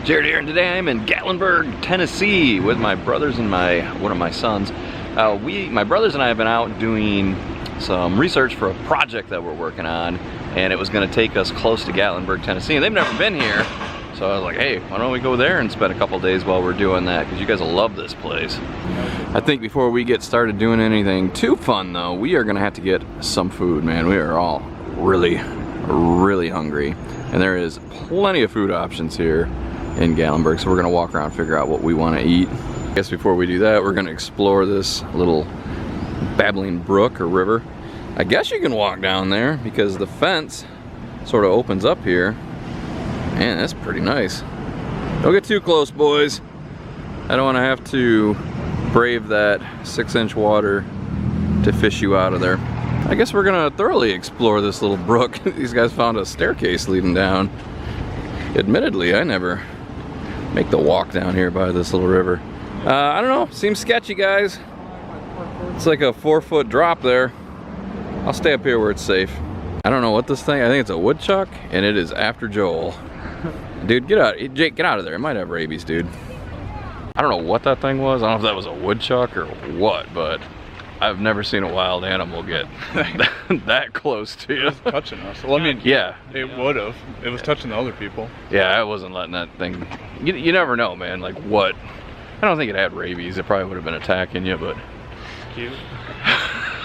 Jared here, and today I'm in Gatlinburg, Tennessee with my brothers and one of my sons. My brothers and I have been out doing some research for a project that we're working on, and it was going to take us close to Gatlinburg, Tennessee, and they've never been here. So I was like, hey, why don't we go there and spend a couple days while we're doing that, because you guys will love this place. I think before we get started doing anything too fun though, we are going to have to get some food, man. We are all really hungry, and there is plenty of food options here in Gatlinburg, so we're gonna walk around and figure out what we want to eat. I guess before we do that, we're gonna explore this little babbling brook or river. I guess you can walk down there because the fence sort of opens up here. Man, that's pretty nice. Don't get too close, boys. I don't want to have to brave that 6-inch water to fish you out of there. I guess we're gonna thoroughly explore this little brook. These guys found a staircase leading down. Admittedly, I never make the walk down here by this little river. I don't know, seems sketchy, guys. It's like a 4-foot drop there. I'll stay up here where it's safe. I don't know what this thing, I think it's a woodchuck, and it is after Joel. Dude, get out, Jake, get out of there. It might have rabies, dude. I don't know what that thing was. I don't know if that was a woodchuck or what, but I've never seen a wild animal get that close to you. It was touching us. Well, I mean, yeah, it would have. It was touching the other people. Yeah, I wasn't letting that thing. You never know, man. Like what? I don't think it had rabies. It probably would have been attacking you, but cute.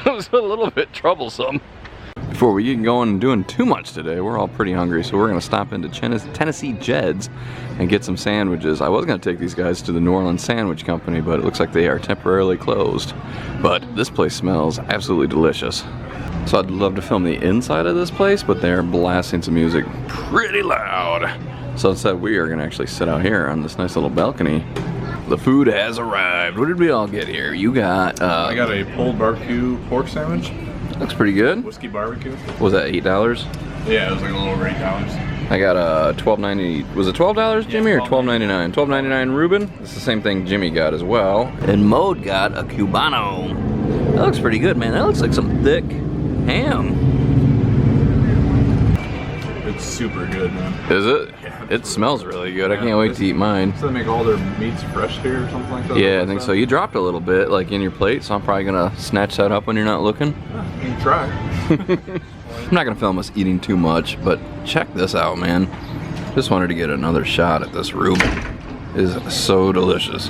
It was a little bit troublesome. Before we get going and doing too much today, we're all pretty hungry, so we're gonna stop into Tennessee Jeds and get some sandwiches. I was gonna take these guys to the New Orleans Sandwich Company, but it looks like they are temporarily closed. But this place smells absolutely delicious. So I'd love to film the inside of this place, but they're blasting some music pretty loud. So instead, we are gonna actually sit out here on this nice little balcony. The food has arrived. What did we all get here? You got I got a pulled barbecue pork sandwich. Looks pretty good. Whiskey barbecue. Was that $8? Yeah, it was like a little over $8. I got a $12.90. Was it $12, Jimmy, or $12.99? $12.99 Reuben. It's the same thing Jimmy got as well. And Mode got a Cubano. That looks pretty good, man. That looks like some thick ham. It's super good, man. Is it? Yeah. It smells really good. I can't wait to eat mine. So they make all their meats fresh here or something like that? Yeah, I think so. You dropped a little bit, like in your plate, so I'm probably gonna snatch that up when you're not looking. Yeah, you can try. I'm not gonna film us eating too much, but check this out, man. Just wanted to get another shot at this Reuben. It is so delicious.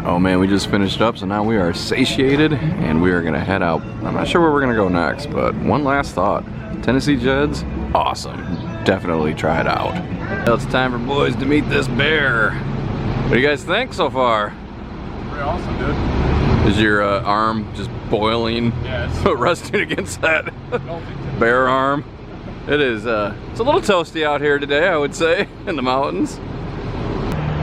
Oh man, we just finished up, so now we are satiated and we are gonna head out. I'm not sure where we're gonna go next, but one last thought. Tennessee Jeds, awesome. Definitely try it out. Now it's time for boys to meet this bear. What do you guys think so far? Pretty awesome, dude. Is your arm just boiling? Yeah, resting against that bear arm? It is, it's a little toasty out here today, I would say, in the mountains.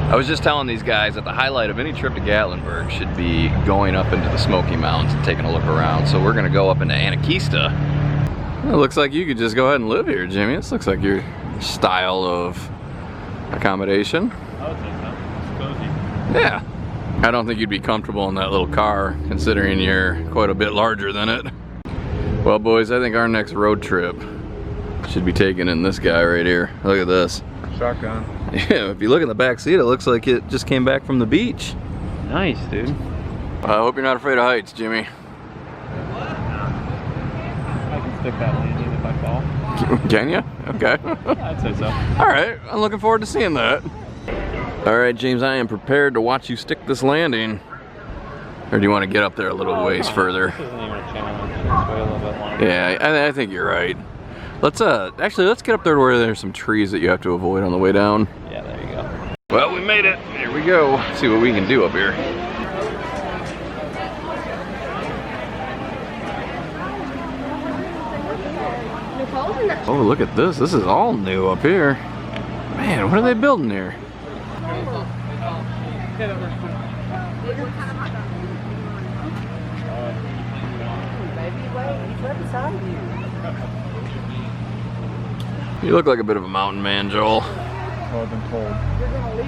I was just telling these guys that the highlight of any trip to Gatlinburg should be going up into the Smoky Mountains and taking a look around. So we're gonna go up into Anakeesta. It looks like you could just go ahead and live here, Jimmy. This looks like your style of accommodation. I would think so. It's cozy. Yeah. I don't think you'd be comfortable in that little car, considering you're quite a bit larger than it. Well, boys, I think our next road trip should be taken in this guy right here. Look at this. Shotgun. Yeah, if you look in the back seat, it looks like it just came back from the beach. Nice, dude. I hope you're not afraid of heights, Jimmy. I can stick that landing if I fall. Can you? Okay. I'd say so. All right, I'm looking forward to seeing that. All right, James, I am prepared to watch you stick this landing. Or do you want to get up there a little ways further? This isn't even a challenge. It's way a little bit longer. Yeah, I think you're right. Let's actually let's get up there where there's some trees that you have to avoid on the way down. Yeah, there you go. Well, we made it. Here we go. Let's see what we can do up here. Oh, look at this. This is all new up here. Man, what are they building here? You look like a bit of a mountain man, Joel. Oh, I've been told.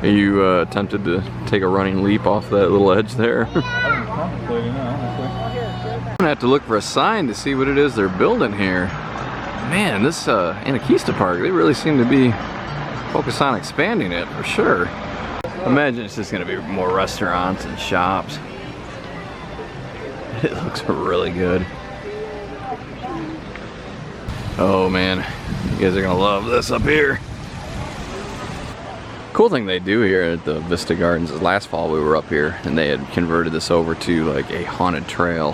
Are you tempted to take a running leap off that little edge there? I've been contemplating that, honestly. I'm gonna have to look for a sign to see what it is they're building here. Man, this Anakeesta Park, they really seem to be focus on expanding it for sure. Imagine it's just gonna be more restaurants and shops. It looks really good. Oh man, you guys are gonna love this up here. Cool thing they do here at the Vista Gardens is last fall we were up here and they had converted this over to like a haunted trail.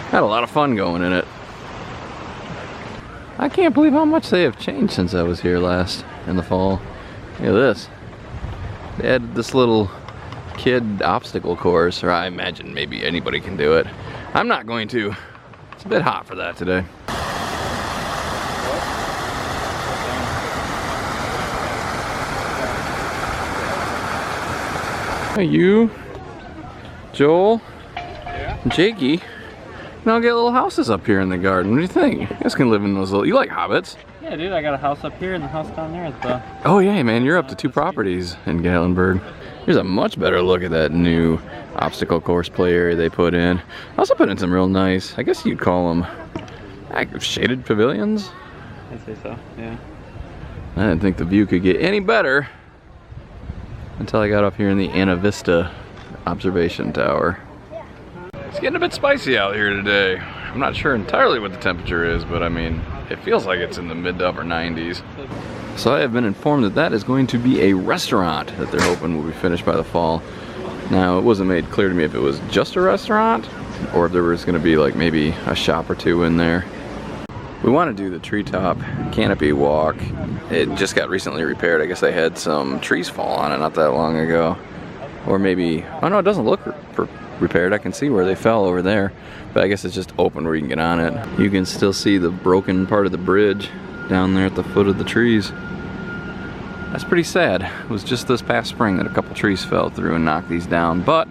Had a lot of fun going in it. I can't believe how much they have changed since I was here last in the fall. Look at this. They had this little kid obstacle course, or I imagine maybe anybody can do it. I'm not going to. It's a bit hot for that today. Hey, you, Joel, and Jakey, and I'll get little houses up here in the garden. What do you think? You guys can live in those little, you like hobbits? Yeah, dude, I got a house up here and the house down there at the... Oh yeah, man, you're up to 2 properties in Gatlinburg. Here's a much better look at that new obstacle course play area they put in. Also put in some real nice, I guess you'd call them shaded pavilions. I'd say so, yeah. I didn't think the view could get any better until I got up here in the Anakeesta observation tower. It's getting a bit spicy out here today. I'm not sure entirely what the temperature is, but I mean, it feels like it's in the mid to upper 90s. So I have been informed that that is going to be a restaurant that they're hoping will be finished by the fall. Now, it wasn't made clear to me if it was just a restaurant or if there was going to be like maybe a shop or two in there. We want to do the treetop canopy walk. It just got recently repaired. I guess they had some trees fall on it not that long ago. Or maybe, oh no, it doesn't look repaired. I can see where they fell over there. But I guess it's just open where you can get on it. You can still see the broken part of the bridge down there at the foot of the trees. That's pretty sad. It was just this past spring that a couple trees fell through and knocked these down. But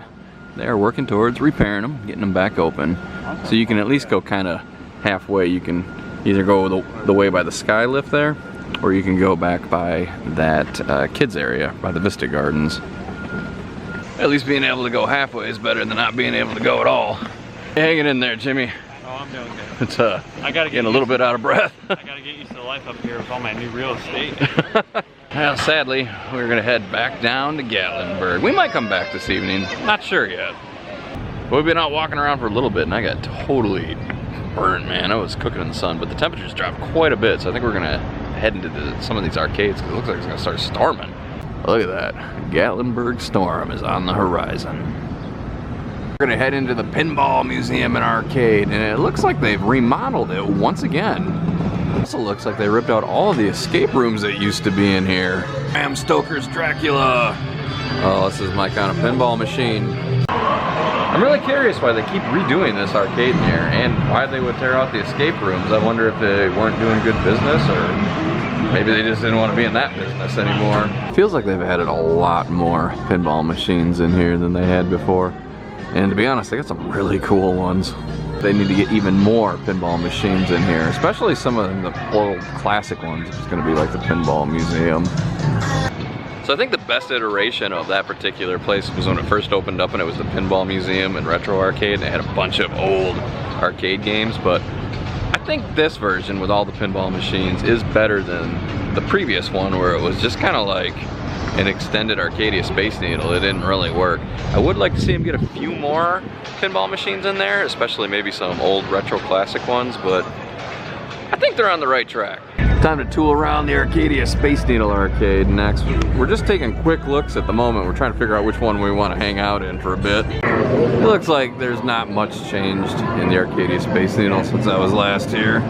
they are working towards repairing them, getting them back open. So you can at least go kind of halfway. You can either go the way by the sky lift there, or you can go back by that kids area by the Vista Gardens. At least being able to go halfway is better than not being able to go at all. Hanging in there, Jimmy. Oh, I'm doing good. It's I gotta getting a little bit out of breath. I gotta get used to the life up here with all my new real estate. Well, sadly, we're gonna head back down to Gatlinburg. We might come back this evening, not sure yet. But we've been out walking around for a little bit and I got totally burnt, man. I was cooking in the sun, but the temperatures dropped quite a bit, so I think we're gonna head into some of these arcades because it looks like it's gonna start storming. Look at that. Gatlinburg storm is on the horizon. We're gonna head into the Pinball Museum and Arcade, and it looks like they've remodeled it once again. It also looks like they ripped out all of the escape rooms that used to be in here. Bram Stoker's Dracula. Oh, this is my kind of pinball machine. I'm really curious why they keep redoing this arcade in here and why they would tear out the escape rooms. I wonder if they weren't doing good business or maybe they just didn't want to be in that business anymore. Feels like they've added a lot more pinball machines in here than they had before. And to be honest, they got some really cool ones. They need to get even more pinball machines in here, especially some of the old classic ones. It's going to be like the Pinball Museum. So I think the best iteration of that particular place was when it first opened up and it was the Pinball Museum and Retro Arcade, and they had a bunch of old arcade games, but I think this version with all the pinball machines is better than the previous one where it was just kind of like an extended Arcadia Space Needle. It didn't really work. I would like to see them get a few more pinball machines in there, especially maybe some old retro classic ones, but I think they're on the right track. Time to tool around the Arcadia Space Needle Arcade next. We're just taking quick looks at the moment. We're trying to figure out which one we want to hang out in for a bit. It looks like there's not much changed in the Arcadia Space Needle since I was last here.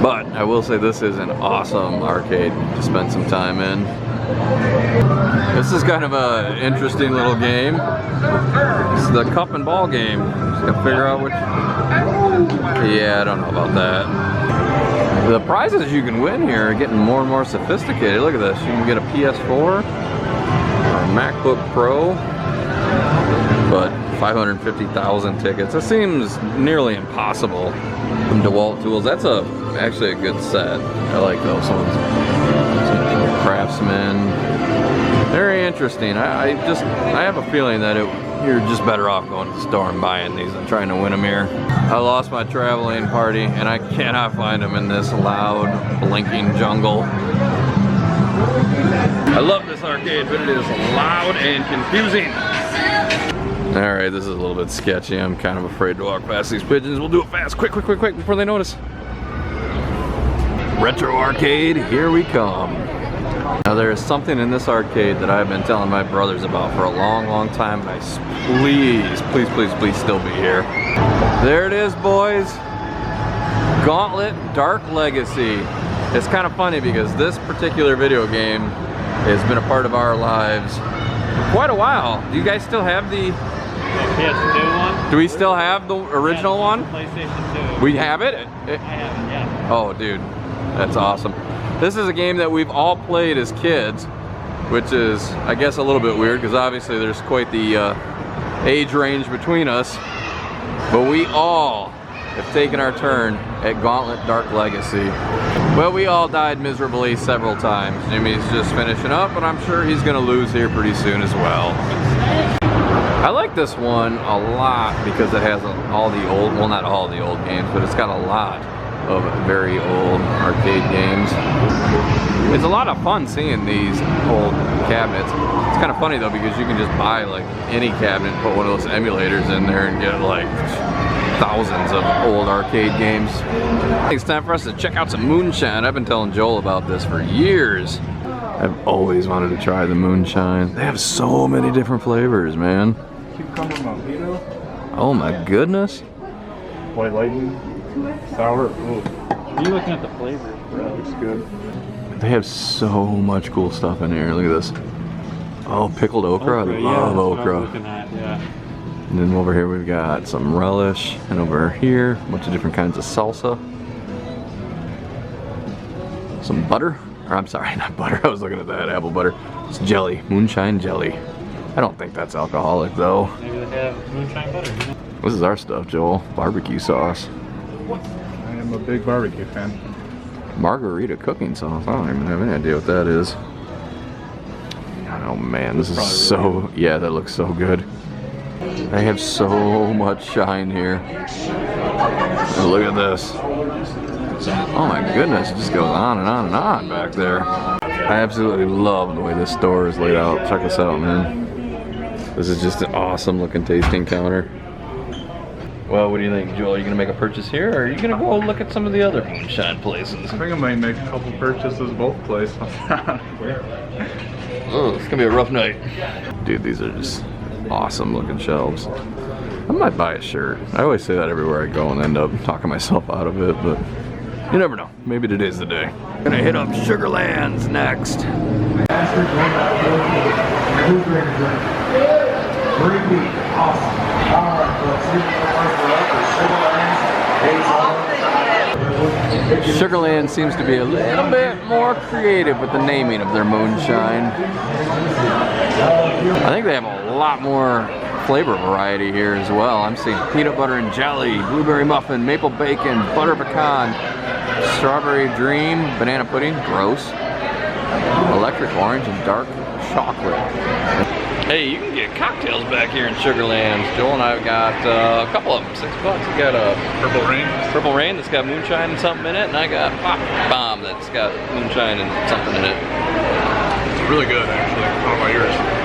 But I will say this is an awesome arcade to spend some time in. This is kind of an interesting little game. It's the cup and ball game. Just gotta figure out which. Yeah, I don't know about that. The prizes you can win here are getting more and more sophisticated. Look at this. You can get a PS4 or a MacBook Pro, but 550,000 tickets. That seems nearly impossible. From DeWalt Tools, that's actually a good set. I like those ones. Craftsman. Very interesting. I have a feeling that you're just better off going to the store and buying these than trying to win them here. I lost my traveling party and I cannot find them in this loud, blinking jungle. I love this arcade, but it is loud and confusing. All right, this is a little bit sketchy. I'm kind of afraid to walk past these pigeons. We'll do it fast, quick, quick, quick, quick, before they notice. Retro arcade, here we come. Now there is something in this arcade that I've been telling my brothers about for a long, long time, and please, please, please, please still be here. There it is, boys. Gauntlet Dark Legacy. It's kind of funny because this particular video game has been a part of our lives for quite a while. Do you guys still have the PS2 one? Do we still have the original one? PlayStation 2. We have it? I have it, yeah. Oh, dude, that's awesome. This is a game that we've all played as kids, which is, I guess, a little bit weird because obviously there's quite the age range between us. But we all have taken our turn at Gauntlet Dark Legacy. Well, we all died miserably several times. Jimmy's just finishing up, but I'm sure he's gonna lose here pretty soon as well. I like this one a lot because it has all the old, well, not all the old games, but it's got a lot of very old arcade games. It's a lot of fun seeing these old cabinets. It's kind of funny though because you can just buy like any cabinet and put one of those emulators in there and get like thousands of old arcade games. I think it's time for us to check out some Moonshine. I've been telling Joel about this for years. I've always wanted to try the Moonshine. They have so many different flavors, man. Cucumber mojito. Oh my goodness. White lightning. Sour. Ooh, Are you looking at the flavors, bro? looks good. They have so much cool stuff in here. Look at this. Oh, pickled okra. I love yeah, that's what okra. I'm looking at, yeah. And then over here we've got some relish, and over here a bunch of different kinds of salsa. Some butter, or I'm sorry, not butter. I was looking at that apple butter. It's jelly, Moonshine jelly. I don't think that's alcoholic though. Maybe they have moonshine butter, you know? This is our stuff, Joel. Barbecue sauce. I am a big barbecue fan. Margarita cooking sauce. I don't even have any idea what that is. Oh man, this is so, yeah, that looks so good. They have so much shine here. And look at this. Oh my goodness, it just goes on and on and on back there. I absolutely love the way this store is laid out. Check this out, man. This is just an awesome looking tasting counter. Well, what do you think, Joel? Are you gonna make a purchase here, or are you gonna go look at some of the other Moonshine places? I think I might make a couple purchases both places. Oh, it's gonna be a rough night. Dude, these are just awesome looking shelves. I might buy a shirt. I always say that everywhere I go and end up talking myself out of it, but you never know. Maybe today's the day. Gonna hit up Sugarlands next. Sugarland seems to be a little bit more creative with the naming of their moonshine. I think they have a lot more flavor variety here as well. I'm seeing peanut butter and jelly, blueberry muffin, maple bacon, butter pecan, strawberry dream, banana pudding, gross, electric orange, and dark chocolate. Hey, you can get cocktails back here in Sugarland. Joel and I have got a couple of them, $6. We got a Purple Rain that's got moonshine and something in it, and I got Pop Bomb that's got moonshine and something in it. It's really good, actually. I don't know about yours.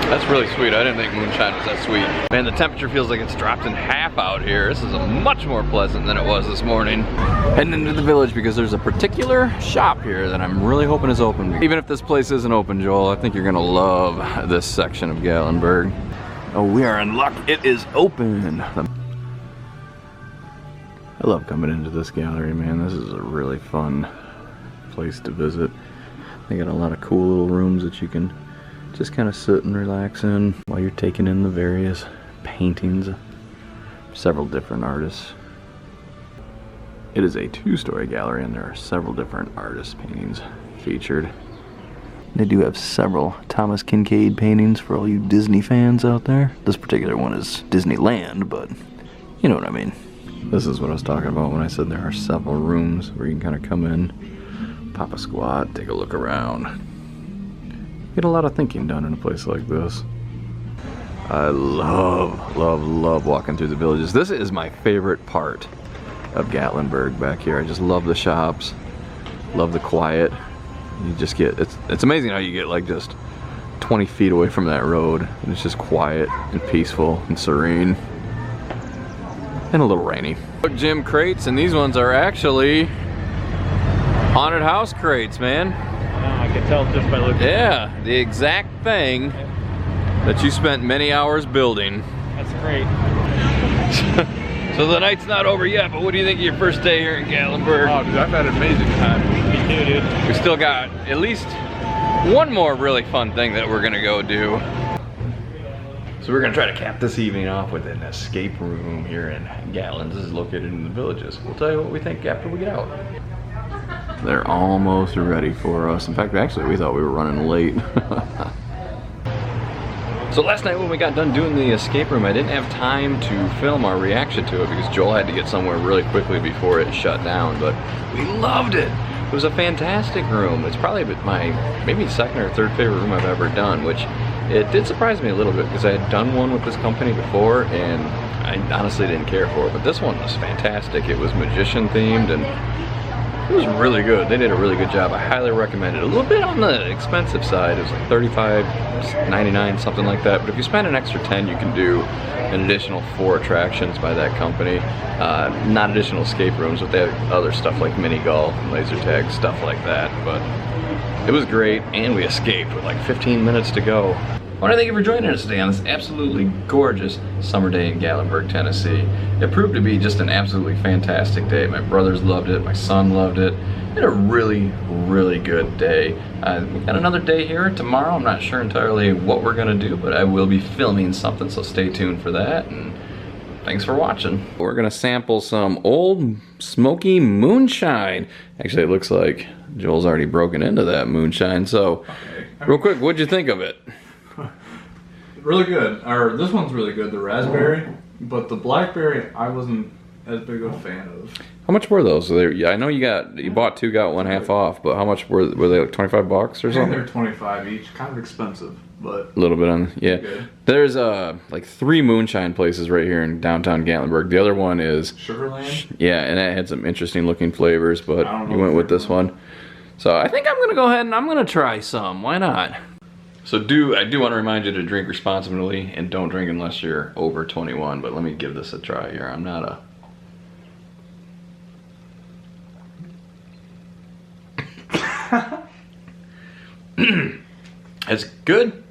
That's really sweet. I didn't think moonshine was that sweet. Man, the temperature feels like it's dropped in half out here. This is much more pleasant than it was this morning. Heading into the village because there's a particular shop here that I'm really hoping is open. Even if this place isn't open, Joel, I think you're gonna love this section of Gatlinburg. Oh, we are in luck. It is open. I love coming into this gallery, man. This is a really fun place to visit. They got a lot of cool little rooms that you can just kind of sit and relax in while you're taking in the various paintings of several different artists. It is a two-story gallery and there are several different artist paintings featured. They do have several Thomas Kincaid paintings for all you Disney fans out there. This particular one is Disneyland, but you know what I mean. This is what I was talking about when I said there are several rooms where you can kind of come in, pop a squat, take a look around. Get a lot of thinking done in a place like this. I love, love, love walking through the villages. This is my favorite part of Gatlinburg back here. I just love the shops, love the quiet. You just get, it's amazing how you get like just 20 feet away from that road and it's just quiet and peaceful and serene and a little rainy. Gym crates, and these ones are actually haunted house crates, man. I can tell just by looking. Yeah, the exact thing that you spent many hours building. That's great. So the night's not over yet, but what do you think of your first day here in Gatlinburg? Oh, dude, I've had an amazing time. Me too, dude. We still got at least one more really fun thing that we're gonna go do. So we're gonna try to cap this evening off with an escape room here in Gatlin. This is located in the Villages. We'll tell you what we think after we get out. They're almost ready for us. In fact, actually, we thought we were running late. So last night when we got done doing the escape room, I didn't have time to film our reaction to it because Joel had to get somewhere really quickly before it shut down, but we loved it. It was a fantastic room. It's probably my maybe second or third favorite room I've ever done, which it did surprise me a little bit because I had done one with this company before and I honestly didn't care for it, but this one was fantastic. It was magician themed and it was really good. They did a really good job. I highly recommend it. A little bit on the expensive side. It was like $35.99, something like that. But if you spend an extra 10, you can do an additional 4 attractions by that company. Not additional escape rooms, but they have other stuff like mini golf, laser tag, stuff like that. But it was great, and we escaped with like 15 minutes to go. I want to thank you for joining us today on this absolutely gorgeous summer day in Gatlinburg, Tennessee. It proved to be just an absolutely fantastic day. My brothers loved it, my son loved it. We had a really, really good day. We got another day here tomorrow. I'm not sure entirely what we're gonna do, but I will be filming something, so stay tuned for that. And thanks for watching. We're gonna sample some old Smoky Moonshine. Actually, it looks like Joel's already broken into that moonshine. So, real quick, what'd you think of it? Really good. Or this one's really good, the raspberry. But the blackberry, I wasn't as big of a fan of. How much were those? Yeah, I know you bought 2, got 1 half off, but how much were they, like 25 bucks or I think something? they're 25 each. Kind of expensive, but A little bit on, yeah. good. There's like 3 moonshine places right here in downtown Gatlinburg. The other one is, Sugarland. yeah, and that had some interesting looking flavors, but I don't know you went the with this flavor. one. So I think I'm gonna go ahead and I'm gonna try some. Why not? So I do want to remind you to drink responsibly and don't drink unless you're over 21. But let me give this a try here. I'm not a. It's good.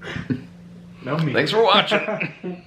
No meat. Thanks for watching.